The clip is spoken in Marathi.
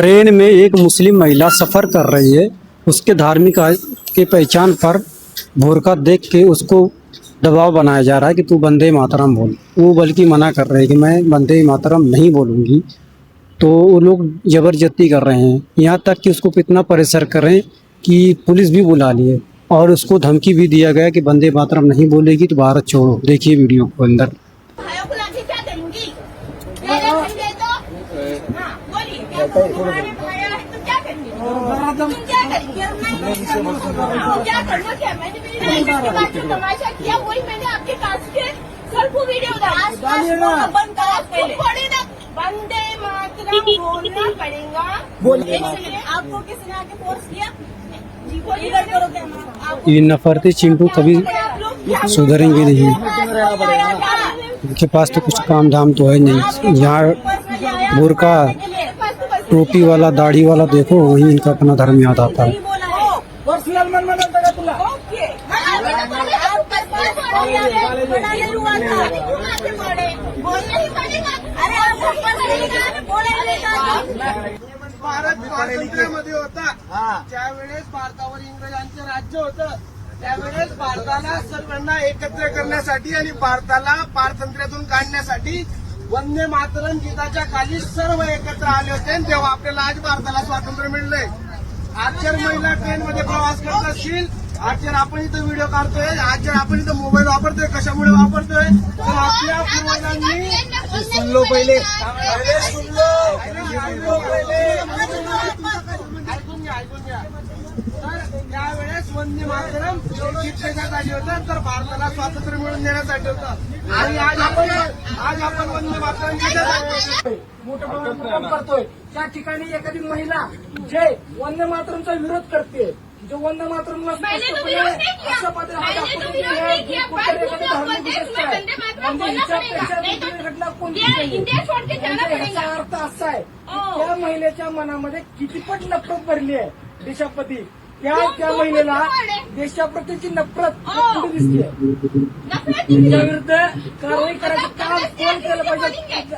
ट्रेन में एक मुस्लिम महिला सफ़र कर रही है। उसके धार्मिक के पहचान पर बुर्का देख के उसको दबाव बनाया जा रहा है कि तू वंदे मातरम बोल। वो बल्कि मना कर रहे हैं कि मैं वंदे मातरम नहीं बोलूँगी। तो वो लोग ज़बरदस्ती कर रहे हैं, यहाँ तक कि उसको इतना प्रेशर कर रहे हैं कि पुलिस भी बुला ली है और उसको धमकी भी दिया गया कि वंदे मातरम नहीं बोलेगी तो भारत छोड़ो। देखिए वीडियो को अंदर। भाइयों को लाठी क्या करूंगी? मेरे बंदे तो हाँ बोलिए क्या तुम्हारे भाई है तो क्या करेंगे? तुम क्या करेंगे? मैं क्या करना क्या? मैंने मेरी लाइफ के बाद जो तमाशा किया वही मैंने आपके पास के सर को वीडियो डाला। बंद करा पहले ना वंदे मातरम बोलना पड़ेगा। बोलिए आपको किसने आके फोर्स किया? जी बोलिए करो क्या? ये नफरती चिंटू कभी सुधरेंगे नहीं। इनके पास तो कुछ काम धाम तो है नहीं। यहाँ बुर्का टोपी वाला दाढ़ी वाला देखो, वही इनका अपना धर्म याद आता है। भारत स्वातंत्र्यामध्ये होता त्यावेळेस भारतावर इंग्रजांचं राज्य होतं। त्यावेळेस भारताला सर्वांना एकत्र करण्यासाठी आणि भारताला पारतंत्र्यातून काढण्यासाठी वंदे मातरम गीताच्या खाली सर्व एकत्र आले होते आणि तेव्हा आपल्याला आज भारताला स्वातंत्र्य मिळलंय। आज जर महिला ट्रेनमध्ये प्रवास करत असतील, आज जर आपण इथं व्हिडिओ काढतोय, आज जर आपण इथं मोबाईल वापरतोय, कशामुळे वापरतोय तर आपल्या पूर्वजांनी सुनलो पहिले ऐकून घ्या तर त्यावेळेस वंदे मातरम गीत त्याच्यासाठी होतं तर भारताला स्वातंत्र्य मिळवून देण्यासाठी होतं आणि आज आपण वंदे मातरम गीतासाठी मोठं प्रमाणात करतोय। त्या ठिकाणी एखादी महिला जे वंदे मातरमचा विरोध करते, जो वंदे मातरमला घटना कोणती याचा अर्थ असा आहे की त्या महिलेच्या मनामध्ये कितीपट नफरत भरली आहे देशाप्रती। त्या महिलेला देशाप्रतीची नफरत कुठे दिसते? त्याच्या विरुद्ध कारवाई करायचं काम कोण केलं पाहिजे?